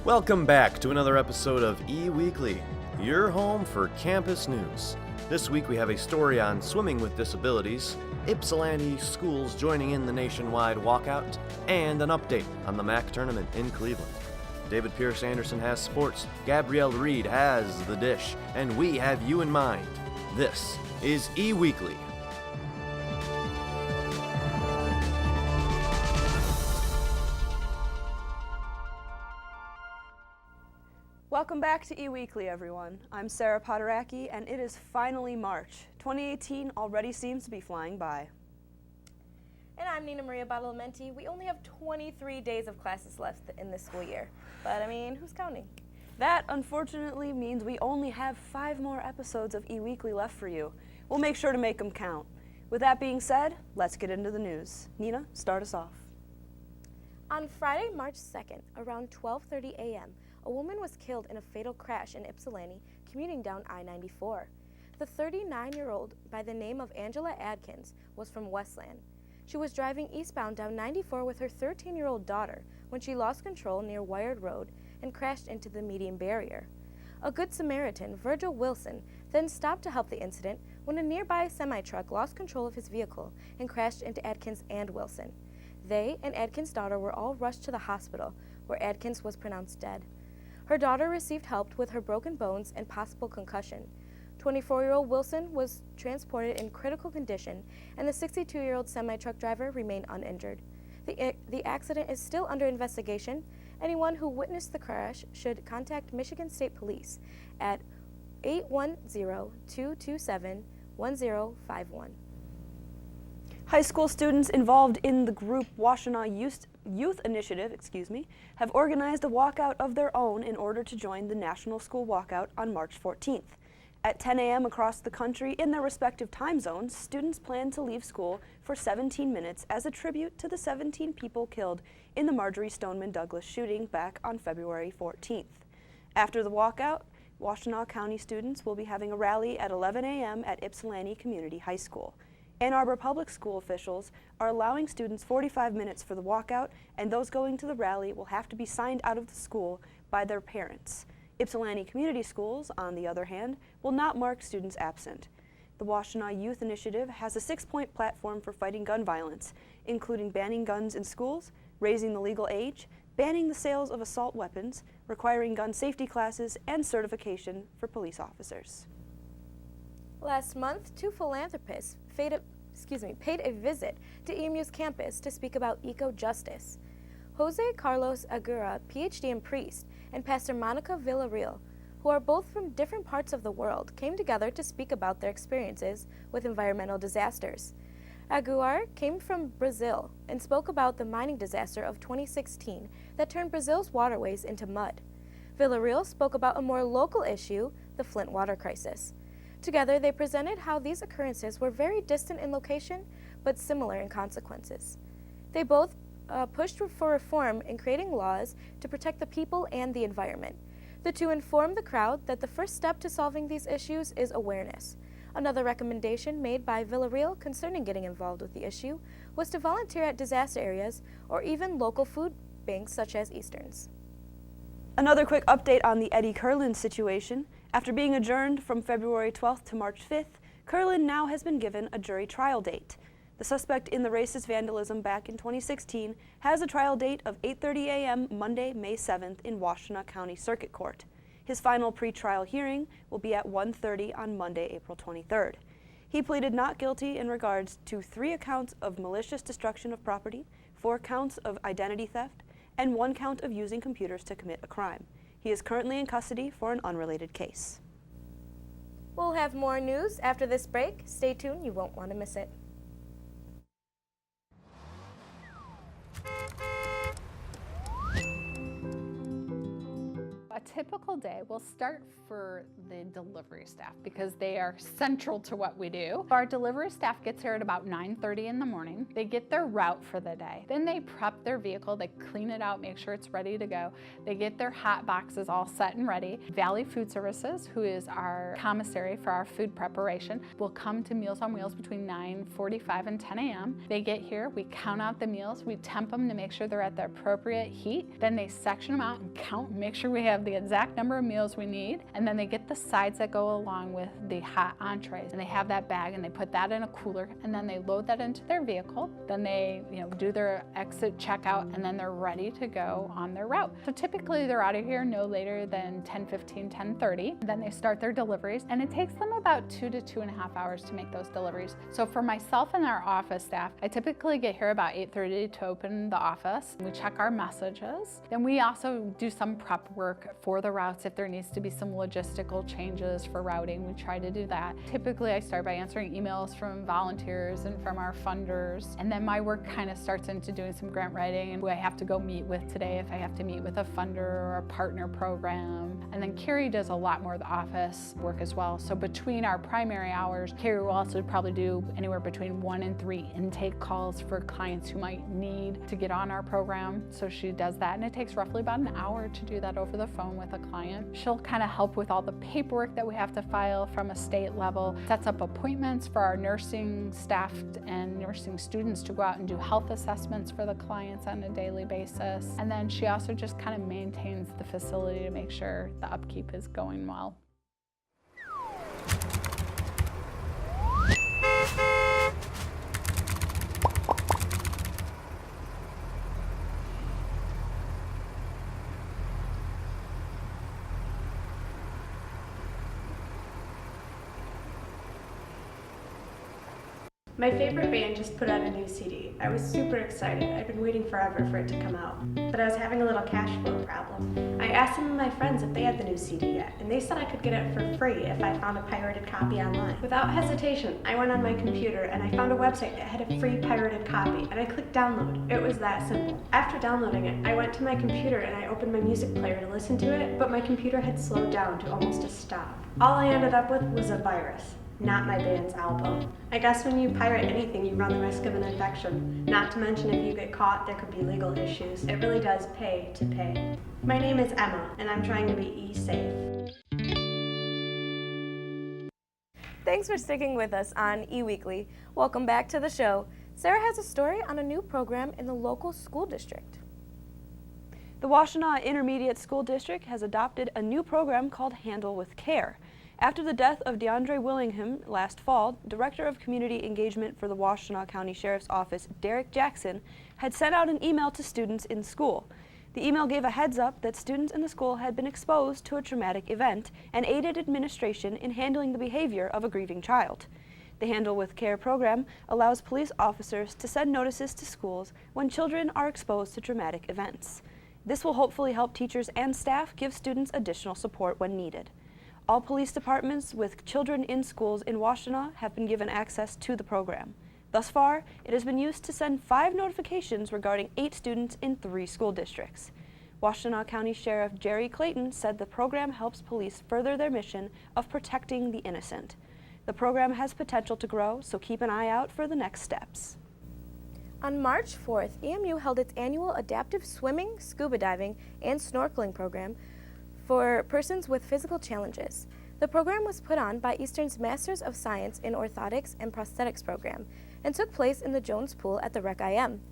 Welcome back to another episode of E-Weekly, your home for campus news. This week we have a story on swimming with disabilities, Ypsilanti schools joining in the nationwide walkout, and an update on the MAC tournament in Cleveland. David Pierce Anderson has sports, Gabrielle Reed has the dish, and we have you in mind. This is E-Weekly. Welcome back to E-Weekly, everyone. I'm Sarah Podaracki, and it is finally March. 2018 already seems to be flying by. And I'm Nina Maria Badalamenti. We only have 23 days of classes left in this school year. But, who's counting? That, unfortunately, means we only have 5 more episodes of E-Weekly left for you. We'll make sure to make them count. With that being said, let's get into the news. Nina, start us off. On Friday, March 2nd, around 12:30 a.m., a woman was killed in a fatal crash in Ypsilanti, commuting down I-94. The 39-year-old, by the name of Angela Adkins, was from Westland. She was driving eastbound down 94 with her 13-year-old daughter when she lost control near Wired Road and crashed into the median barrier. A Good Samaritan, Virgil Wilson, then stopped to help the incident when a nearby semi-truck lost control of his vehicle and crashed into Adkins and Wilson. They and Adkins' daughter were all rushed to the hospital, where Adkins was pronounced dead. Her daughter received help with her broken bones and possible concussion. 24-year-old Wilson was transported in critical condition, and the 62-year-old semi-truck driver remained uninjured. The accident is still under investigation. Anyone who witnessed the crash should contact Michigan State Police at 810-227-1051. High school students involved in the group Washtenaw Youth Initiative, have organized a walkout of their own in order to join the National School Walkout on March 14th. At 10 a.m. across the country in their respective time zones, students plan to leave school for 17 minutes as a tribute to the 17 people killed in the Marjory Stoneman Douglas shooting back on February 14th. After the walkout, Washtenaw County students will be having a rally at 11 a.m. at Ypsilanti Community High School. Ann Arbor Public School officials are allowing students 45 minutes for the walkout, and those going to the rally will have to be signed out of the school by their parents. Ypsilanti Community Schools, on the other hand, will not mark students absent. The Washtenaw Youth Initiative has a 6-point platform for fighting gun violence, including banning guns in schools, raising the legal age, banning the sales of assault weapons, requiring gun safety classes, and certification for police officers. Last month, 2 philanthropists paid a visit to EMU's campus to speak about eco-justice. Jose Carlos Aguirre, PhD and priest, and Pastor Monica Villarreal, who are both from different parts of the world, came together to speak about their experiences with environmental disasters. Aguirre came from Brazil and spoke about the mining disaster of 2016 that turned Brazil's waterways into mud. Villarreal spoke about a more local issue, the Flint water crisis. Together, they presented how these occurrences were very distant in location, but similar in consequences. They both pushed for reform in creating laws to protect the people and the environment. The two informed the crowd that the first step to solving these issues is awareness. Another recommendation made by Villarreal concerning getting involved with the issue was to volunteer at disaster areas or even local food banks such as Eastern's. Another quick update on the Eddie Kurland situation. After being adjourned from February 12th to March 5th, Kurland now has been given a jury trial date. The suspect in the racist vandalism back in 2016 has a trial date of 8:30 a.m. Monday, May 7th in Washtenaw County Circuit Court. His final pre-trial hearing will be at 1:30 on Monday, April 23rd. He pleaded not guilty in regards to 3 accounts of malicious destruction of property, 4 counts of identity theft, and 1 count of using computers to commit a crime. He is currently in custody for an unrelated case. We'll have more news after this break. Stay tuned, you won't want to miss it. a typical day will start for the delivery staff because they are central to what we do. Our delivery staff gets here at about 9:30 in the morning. They get their route for the day. Then they prep their vehicle, they clean it out, make sure it's ready to go. They get their hot boxes all set and ready. Valley Food Services, who is our commissary for our food preparation, will come to Meals on Wheels between 9:45 and 10 a.m. They get here, we count out the meals, we temp them to make sure they're at the appropriate heat. Then they section them out and count, make sure we have the exact number of meals we need. And then they get the sides that go along with the hot entrees. And they have that bag and they put that in a cooler and then they load that into their vehicle. Then they do their exit checkout and then they're ready to go on their route. So typically they're out of here no later than 10:15, 10:30. Then they start their deliveries and it takes them about 2 to 2.5 hours to make those deliveries. So for myself and our office staff, I typically get here about 8:30 to open the office. We check our messages. Then we also do some prep work for the routes. If there needs to be some logistical changes for routing, we try to do that. Typically I start by answering emails from volunteers and from our funders. And then my work kind of starts into doing some grant writing and who I have to go meet with today, if I have to meet with a funder or a partner program. And then Carrie does a lot more of the office work as well. So between our primary hours, Carrie will also probably do anywhere between 1 and 3 intake calls for clients who might need to get on our program. So she does that and it takes roughly about an hour to do that over the phone with a client. She'll kind of help with all the paperwork that we have to file from a state level, sets up appointments for our nursing staff and nursing students to go out and do health assessments for the clients on a daily basis. And then she also just kind of maintains the facility to make sure the upkeep is going well. My favorite band just put out a new CD. I was super excited. I've been waiting forever for it to come out. But I was having a little cash flow problem. I asked some of my friends if they had the new CD yet, and they said I could get it for free if I found a pirated copy online. Without hesitation, I went on my computer and I found a website that had a free pirated copy, and I clicked download. It was that simple. After downloading it, I went to my computer and I opened my music player to listen to it, but my computer had slowed down to almost a stop. All I ended up with was a virus. Not my band's album. I guess when you pirate anything, you run the risk of an infection. Not to mention if you get caught, there could be legal issues. It really does pay to pay. My name is Emma, and I'm trying to be e-safe. Thanks for sticking with us on eWeekly. Welcome back to the show. Sarah has a story on a new program in the local school district. The Washtenaw Intermediate School District has adopted a new program called Handle with Care. After the death of DeAndre Willingham last fall, Director of Community Engagement for the Washtenaw County Sheriff's Office, Derek Jackson, had sent out an email to students in school. The email gave a heads up that students in the school had been exposed to a traumatic event and aided administration in handling the behavior of a grieving child. The Handle with Care program allows police officers to send notices to schools when children are exposed to traumatic events. This will hopefully help teachers and staff give students additional support when needed. All police departments with children in schools in Washtenaw have been given access to the program. Thus far, it has been used to send 5 notifications regarding 8 students in 3 school districts. Washtenaw County Sheriff Jerry Clayton said the program helps police further their mission of protecting the innocent. The program has potential to grow, so keep an eye out for the next steps. On March 4th, EMU held its annual adaptive swimming, scuba diving, and snorkeling program for persons with physical challenges. The program was put on by Eastern's Masters of Science in Orthotics and Prosthetics program and took place in the Jones Pool at the Rec IM.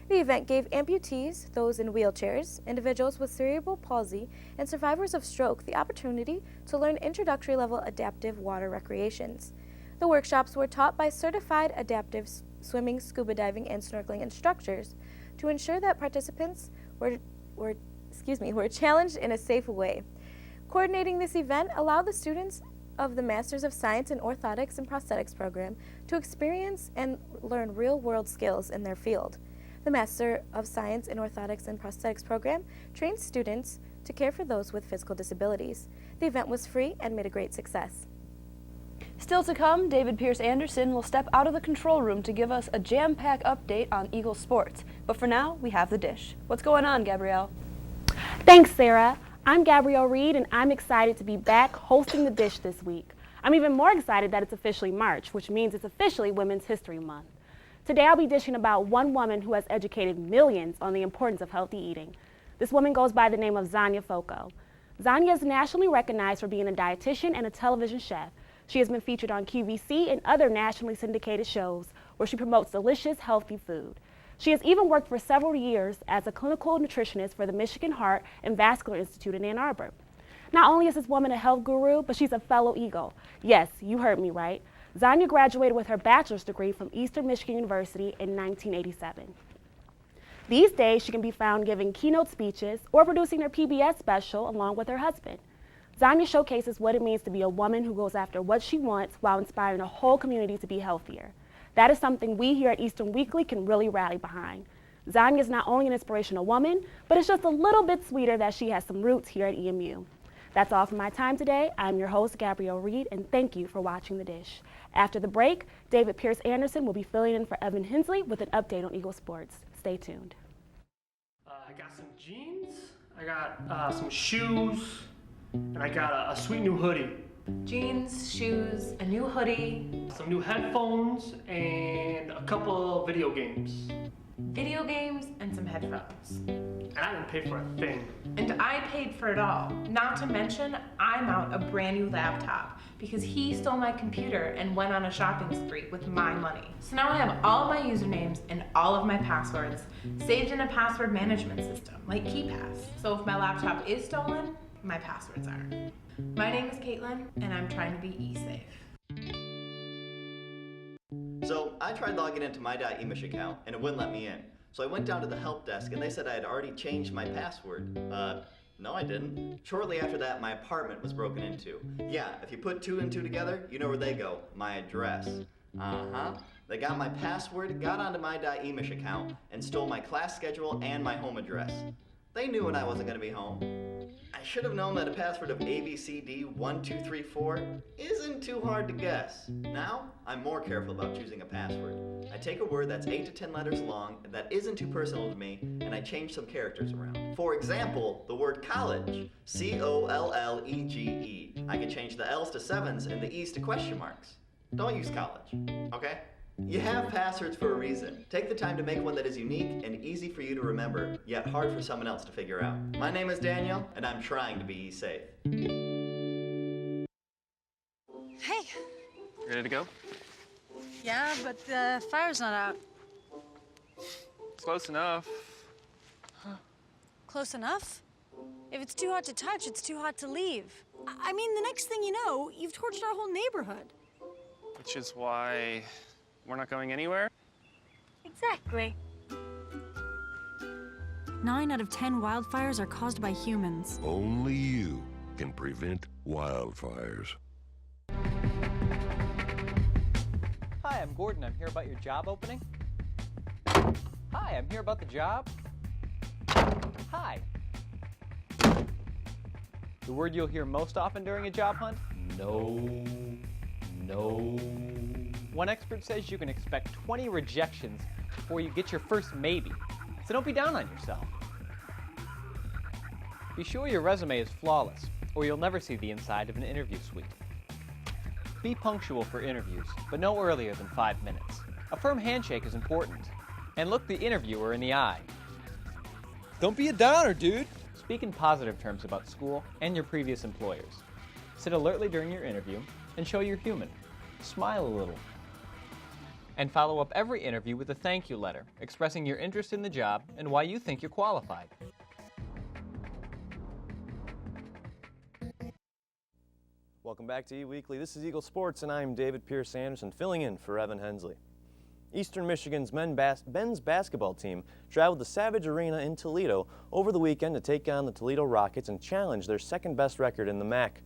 The event gave amputees, those in wheelchairs, individuals with cerebral palsy, and survivors of stroke the opportunity to learn introductory level adaptive water recreations. The workshops were taught by certified adaptive swimming, scuba diving, and snorkeling instructors to ensure that participants were challenged in a safe way. Coordinating this event allowed the students of the Masters of Science in Orthotics and Prosthetics program to experience and learn real-world skills in their field. The Master of Science in Orthotics and Prosthetics program trains students to care for those with physical disabilities. The event was free and made a great success. Still to come, David Pierce Anderson will step out of the control room to give us a jam-packed update on Eagle sports. But for now, we have the dish. What's going on, Gabrielle? Thanks, Sarah. I'm Gabrielle Reed, and I'm excited to be back hosting The Dish this week. I'm even more excited that it's officially March, which means it's officially Women's History Month. Today I'll be dishing about one woman who has educated millions on the importance of healthy eating. This woman goes by the name of Zanya Foco. Zanya is nationally recognized for being a dietitian and a television chef. She has been featured on QVC and other nationally syndicated shows where she promotes delicious, healthy food. She has even worked for several years as a clinical nutritionist for the Michigan Heart and Vascular Institute in Ann Arbor. Not only is this woman a health guru, but she's a fellow Eagle. Yes, you heard me right. Zanya graduated with her bachelor's degree from Eastern Michigan University in 1987. These days, she can be found giving keynote speeches or producing her PBS special along with her husband. Zanya showcases what it means to be a woman who goes after what she wants while inspiring a whole community to be healthier. That is something we here at Eastern Weekly can really rally behind. Zanya is not only an inspirational woman, but it's just a little bit sweeter that she has some roots here at EMU. That's all for my time today. I'm your host, Gabrielle Reed, and thank you for watching The Dish. After the break, David Pierce Anderson will be filling in for Evan Hensley with an update on Eagle Sports. Stay tuned. I got some jeans, I got some shoes, and I got a sweet new hoodie. Jeans, shoes, a new hoodie, Some new headphones, and a couple of video games. video games, and some headphones. And I didn't pay for a thing. And I paid for it all. Not to mention, I'm out a brand new laptop because he stole my computer and went on a shopping spree with my money. So now I have all of my usernames and all of my passwords saved in a password management system like KeePass. So if my laptop is stolen, my passwords aren't. My name is Caitlin, and I'm trying to be e-safe. So I tried logging into my .emish account and it wouldn't let me in. So I went down to the help desk and they said I had already changed my password. No I didn't. Shortly after that, my apartment was broken into. Yeah, if you put 2 and 2 together, you know where they go. My address. They got my password, got onto my .emish account, and stole my class schedule and my home address. They knew when I wasn't gonna be home. I should have known that a password of ABCD1234 isn't too hard to guess. Now, I'm more careful about choosing a password. I take a word that's 8 to 10 letters long that isn't too personal to me, and I change some characters around. For example, the word college, C-O-L-L-E-G-E. I can change the L's to 7s and the E's to question marks. Don't use college, okay? You have passwords for a reason. Take the time to make one that is unique and easy for you to remember, yet hard for someone else to figure out. My name is Daniel, and I'm trying to be safe. Hey. Ready to go? Yeah, but the fire's not out. Close enough. Close enough? If it's too hot to touch, it's too hot to leave. I mean, the next thing you know, you've torched our whole neighborhood. Which is why we're not going anywhere? Exactly. 9 out of 10 wildfires are caused by humans. Only you can prevent wildfires. Hi, I'm Gordon. I'm here about your job opening. Hi, I'm here about the job. Hi. The word you'll hear most often during a job hunt? No. No. One expert says you can expect 20 rejections before you get your first maybe. So don't be down on yourself. Be sure your resume is flawless, or you'll never see the inside of an interview suite. Be punctual for interviews, but no earlier than 5 minutes. A firm handshake is important, and look the interviewer in the eye. Don't be a downer, dude. Speak in positive terms about school and your previous employers. Sit alertly during your interview and show you're human. Smile a little. And follow up every interview with a thank you letter, expressing your interest in the job and why you think you're qualified. Welcome back to E-Weekly. This is Eagle Sports, and I'm David Pierce Anderson, filling in for Evan Hensley. Eastern Michigan's men's basketball team traveled to Savage Arena in Toledo over the weekend to take on the Toledo Rockets and challenge their second-best record in the MAC.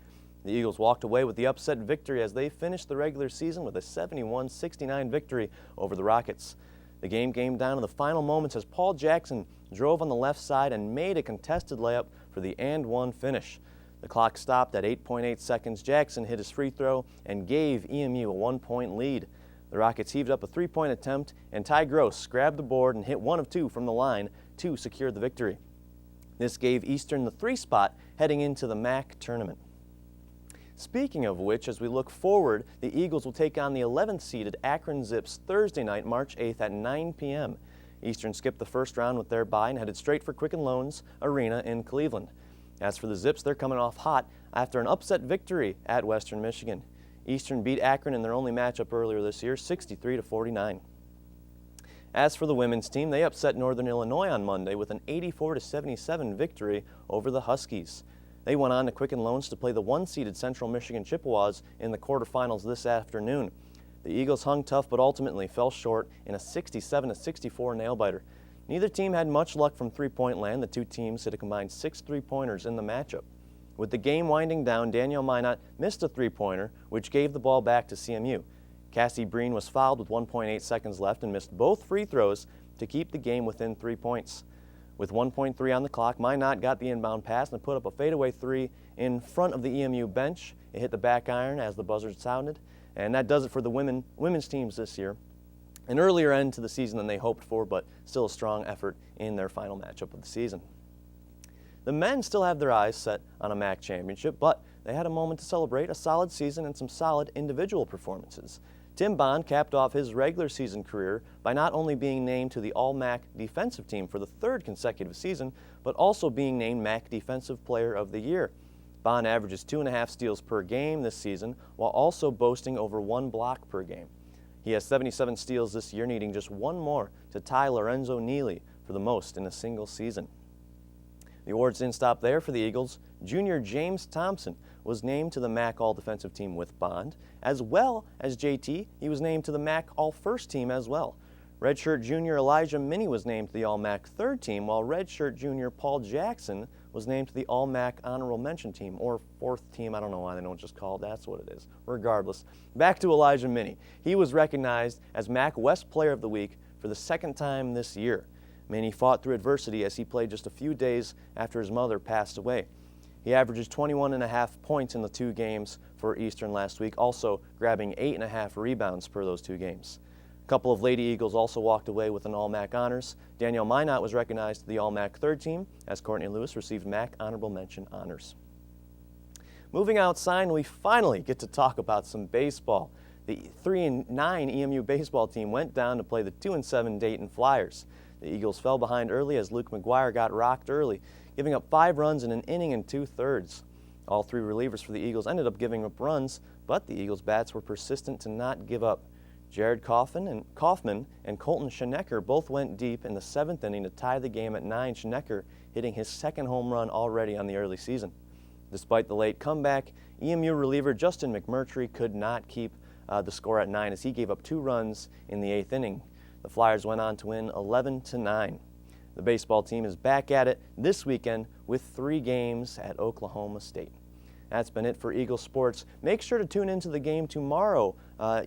The Eagles walked away with the upset victory as they finished the regular season with a 71-69 victory over the Rockets. The game came down to the final moments as Paul Jackson drove on the left side and made a contested layup for the and-one finish. The clock stopped at 8.8 seconds. Jackson hit his free throw and gave EMU a 1-point lead. The Rockets heaved up a 3-point attempt, and Ty Gross grabbed the board and hit 1 of 2 from the line to secure the victory. This gave Eastern the 3 spot heading into the MAC tournament. Speaking of which, as we look forward, the Eagles will take on the 11th seeded Akron Zips Thursday night, March 8th at 9 p.m. Eastern skipped the first round with their bye and headed straight for Quicken Loans Arena in Cleveland. As for the Zips, they're coming off hot after an upset victory at Western Michigan. Eastern beat Akron in their only matchup earlier this year, 63-49. As for the women's team, they upset Northern Illinois on Monday with an 84-77 victory over the Huskies. They went on to Quicken Loans to play the 1-seeded Central Michigan Chippewas in the quarterfinals this afternoon. The Eagles hung tough but ultimately fell short in a 67-64 nail-biter. Neither team had much luck from three-point land. The two teams hit a combined 6 3-pointers in the matchup. With the game winding down, Danielle Minot missed a three-pointer, which gave the ball back to CMU. Cassie Breen was fouled with 1.8 seconds left and missed both free throws to keep the game within 3 points. With 1.3 on the clock, Minot got the inbound pass and put up a fadeaway 3 in front of the EMU bench. It hit the back iron as the buzzer sounded, and that does it for the women's teams this year. An earlier end to the season than they hoped for, but still a strong effort in their final matchup of the season. The men still have their eyes set on a MAC championship, but they had a moment to celebrate a solid season and some solid individual performances. Tim Bond capped off his regular season career by not only being named to the All-MAC defensive team for the 3rd consecutive season, but also being named MAC Defensive Player of the Year. Bond averages 2.5 steals per game this season, while also boasting over 1 block per game. He has 77 steals this year, needing just 1 more to tie Lorenzo Neely for the most in a single season. The awards didn't stop there for the Eagles. Junior James Thompson was named to the MAC All-Defensive Team with Bond. As well as JT, he was named to the MAC All-First Team as well. Redshirt junior Elijah Minnie was named to the All-MAC 3rd Team, while redshirt junior Paul Jackson was named to the All-MAC Honorable Mention Team, or 4th Team. I don't know why they don't just call it. That's what it is. Regardless, back to Elijah Minnie. He was recognized as MAC West Player of the Week for the 2nd time this year. Minnie fought through adversity as he played just a few days after his mother passed away. He averages 21.5 points in the 2 games for Eastern last week, also grabbing 8.5 rebounds per those 2 games. A couple of Lady Eagles also walked away with an All-MAC honors. Danielle Minot was recognized to the All-MAC 3rd Team, as Courtney Lewis received MAC Honorable Mention honors. Moving outside, we finally get to talk about some baseball. The 3-9 EMU baseball team went down to play the 2-7 Dayton Flyers. The Eagles fell behind early as Luke McGuire got rocked early, giving up 5 runs in an inning and 2/3. All 3 relievers for the Eagles ended up giving up runs, but the Eagles' bats were persistent to not give up. Jared Kaufman and Colton Schoenecker both went deep in the 7th inning to tie the game at 9, Schoenecker hitting his 2nd home run already on the early season. Despite the late comeback, EMU reliever Justin McMurtry could not keep the score at 9 as he gave up 2 runs in the 8th inning. The Flyers went on to win 11-9. The baseball team is back at it this weekend with 3 games at Oklahoma State. That's been it for Eagle Sports. Make sure to tune into the game tomorrow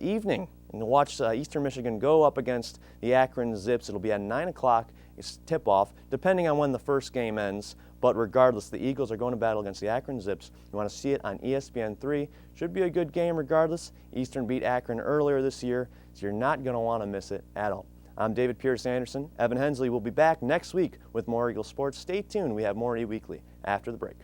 evening and watch Eastern Michigan go up against the Akron Zips. It'll be at 9 o'clock. It's tip-off, depending on when the first game ends. But regardless, the Eagles are going to battle against the Akron Zips. You want to see it on ESPN3. Should be a good game regardless. Eastern beat Akron earlier this year, so you're not going to want to miss it at all. I'm David Pierce Anderson. Evan Hensley will be back next week with more Eagle Sports. Stay tuned. We have more E-Weekly after the break.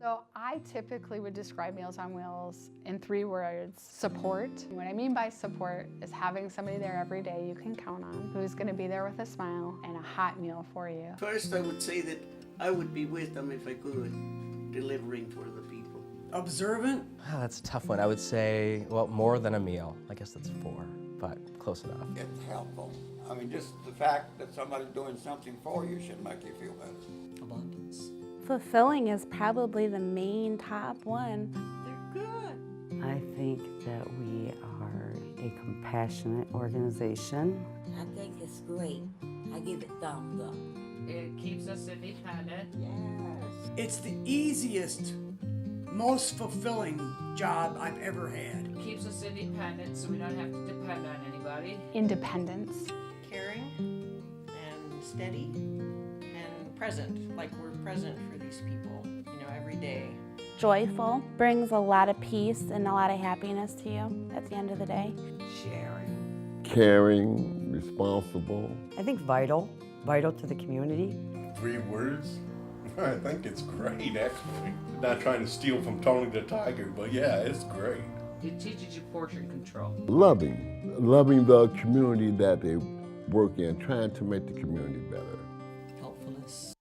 So I typically would describe Meals on Wheels in 3 words: support. What I mean by support is having somebody there every day you can count on, who's going to be there with a smile and a hot meal for you. First, I would say that I would be with them if I could, delivering for the people. Observant? That's a tough one. I would say, well, more than a meal. I guess that's 4, but close enough. It's helpful. I mean, just the fact that somebody's doing something for you should make you feel better. Abundance. Fulfilling is probably the main top one. They're good. I think that we are a compassionate organization. I think it's great. I give it thumbs up. It keeps us independent. Yes. It's the easiest, most fulfilling job I've ever had. It keeps us independent so we don't have to depend on anybody. Independence. Caring and steady and present, like we're present for these people, every day. Joyful, brings a lot of peace and a lot of happiness to you at the end of the day. Sharing. caring, responsible. I think vital to the community. 3 words? I think it's great, actually. Not trying to steal from Tony the Tiger, but yeah, it's great. It teaches you portrait control. Loving the community that they work in, trying to make the community better. Helpfulness.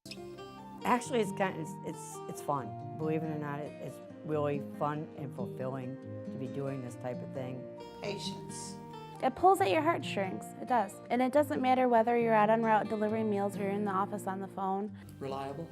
Actually, it's fun. Believe it or not, it's really fun and fulfilling to be doing this type of thing. Patience. It pulls at your heartstrings, it does. And it doesn't matter whether you're out en route delivering meals or you're in the office on the phone. Reliable.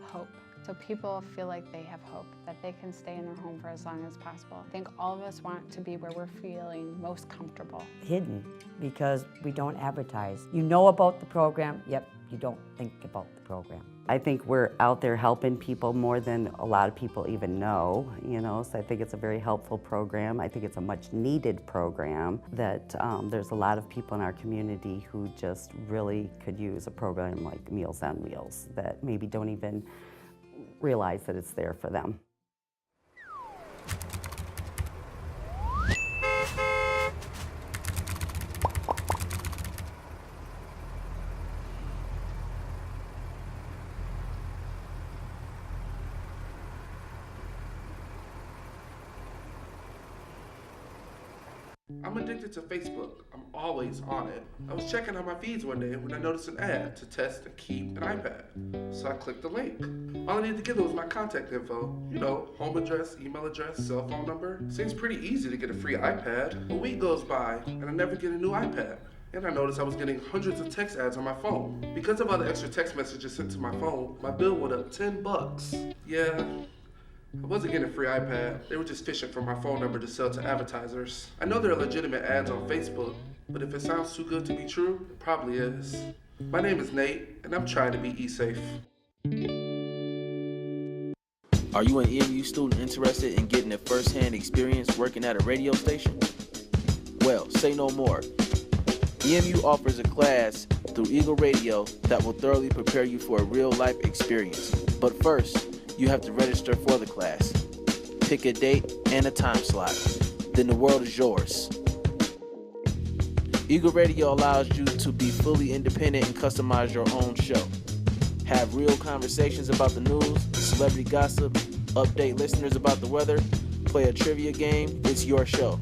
Hope. So people feel like they have hope, that they can stay in their home for as long as possible. I think all of us want to be where we're feeling most comfortable. Hidden, because we don't advertise. You know about the program, yep, you don't think about the program. I think we're out there helping people more than a lot of people even know, so I think it's a very helpful program. I think it's a much needed program that there's a lot of people in our community who just really could use a program like Meals on Wheels that maybe don't even realize that it's there for them. I'm addicted to Facebook. I'm always on it. I was checking on my feeds one day when I noticed an ad to test and keep an iPad. So I clicked the link. All I needed to give it was my contact info. Home address, email address, cell phone number. Seems pretty easy to get a free iPad. A week goes by and I never get a new iPad. And I noticed I was getting hundreds of text ads on my phone. Because of all the extra text messages sent to my phone, my bill went up $10. Yeah. I wasn't getting a free iPad. They were just fishing for my phone number to sell to advertisers. I know there are legitimate ads on Facebook, but if it sounds too good to be true, it probably is. My name is Nate, and I'm trying to be e-safe. Are you an EMU student interested in getting a first-hand experience working at a radio station? Well, say no more. EMU offers a class through Eagle Radio that will thoroughly prepare you for a real-life experience. But first, you have to register for the class. Pick a date and a time slot. Then the world is yours. Eagle Radio allows you to be fully independent and customize your own show. Have real conversations about the news, celebrity gossip, update listeners about the weather, play a trivia game. It's your show.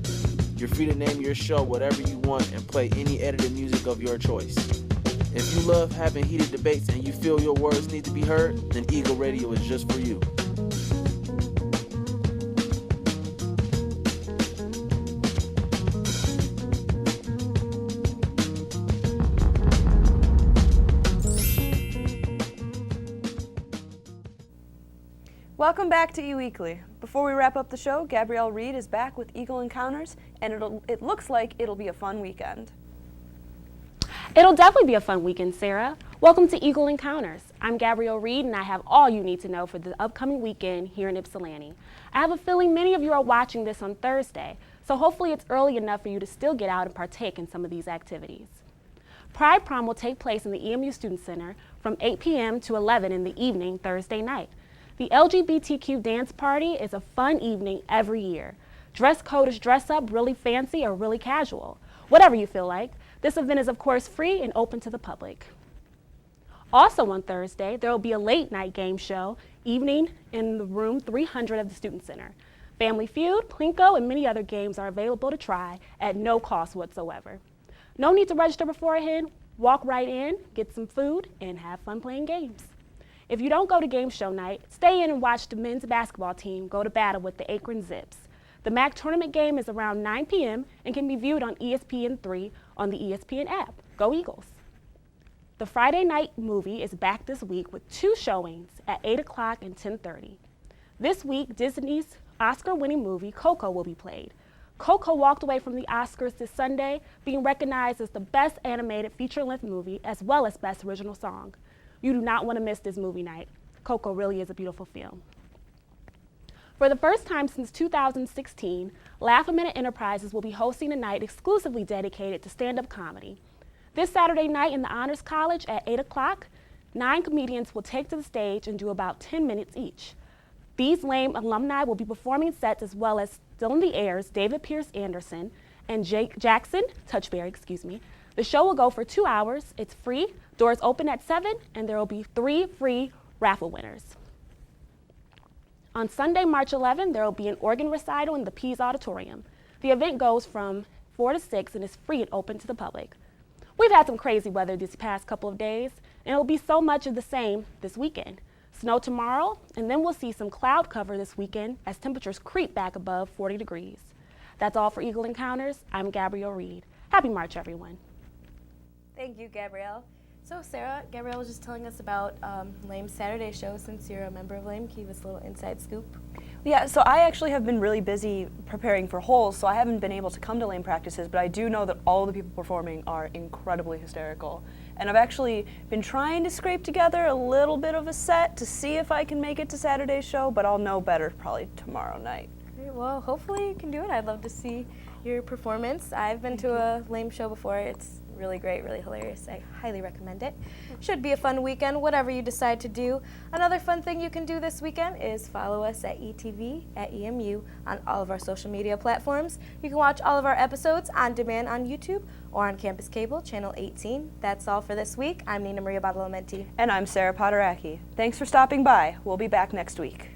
You're free to name your show whatever you want and play any edited music of your choice. If you love having heated debates and you feel your words need to be heard, then Eagle Radio is just for you. Welcome back to eWeekly. Before we wrap up the show, Gabrielle Reed is back with Eagle Encounters, and it looks like it'll be a fun weekend. It'll definitely be a fun weekend, Sarah. Welcome to Eagle Encounters. I'm Gabrielle Reed, and I have all you need to know for the upcoming weekend here in Ypsilanti. I have a feeling many of you are watching this on Thursday, so hopefully it's early enough for you to still get out and partake in some of these activities. Pride Prom will take place in the EMU Student Center from 8 p.m. to 11 in the evening Thursday night. The LGBTQ dance party is a fun evening every year. Dress code is dress up really fancy or really casual, whatever you feel like. This event is of course free and open to the public. Also on Thursday, there will be a late night game show evening in the room 300 of the Student Center. Family Feud, Plinko, and many other games are available to try at no cost whatsoever. No need to register beforehand. Walk right in, get some food, and have fun playing games. If you don't go to game show night, stay in and watch the men's basketball team go to battle with the Akron Zips. The MAC tournament game is around 9 p.m. and can be viewed on ESPN3 on the ESPN app. Go Eagles! The Friday night movie is back this week with 2 showings at 8 o'clock and 10:30. This week, Disney's Oscar-winning movie Coco will be played. Coco walked away from the Oscars this Sunday, being recognized as the best animated feature-length movie as well as best original song. You do not want to miss this movie night. Coco really is a beautiful film. For the first time since 2016, Laugh-A-Minute Enterprises will be hosting a night exclusively dedicated to stand-up comedy. This Saturday night in the Honors College at 8 o'clock, 9 comedians will take to the stage and do about 10 minutes each. These Lame alumni will be performing sets as well as Still in the Air's David Pierce Anderson and Jackson Touchberry, excuse me. The show will go for 2 hours. It's free. Doors open at 7, and there will be 3 free raffle winners. On Sunday, March 11, there will be an organ recital in the Pease Auditorium. The event goes from 4 to 6 and is free and open to the public. We've had some crazy weather these past couple of days, and it will be so much of the same this weekend. Snow tomorrow, and then we'll see some cloud cover this weekend as temperatures creep back above 40 degrees. That's all for Eagle Encounters. I'm Gabrielle Reed. Happy March, everyone. Thank you, Gabrielle. So Sarah, Gabrielle was just telling us about Lame's Saturday show. Since you're a member of Lame, can you give us a little inside scoop? Yeah, so I actually have been really busy preparing for Holes, so I haven't been able to come to Lame practices, but I do know that all the people performing are incredibly hysterical. And I've actually been trying to scrape together a little bit of a set to see if I can make it to Saturday's show, but I'll know better probably tomorrow night. Great, well, hopefully you can do it. I'd love to see your performance. I've been to a Lame show before. It's really great, really hilarious. I highly recommend it. Should be a fun weekend, whatever you decide to do. Another fun thing you can do this weekend is follow us at ETV, at EMU, on all of our social media platforms. You can watch all of our episodes on demand on YouTube or on Campus Cable, Channel 18. That's all for this week. I'm Nina Maria Badalamenti. And I'm Sarah Poderacki. Thanks for stopping by. We'll be back next week.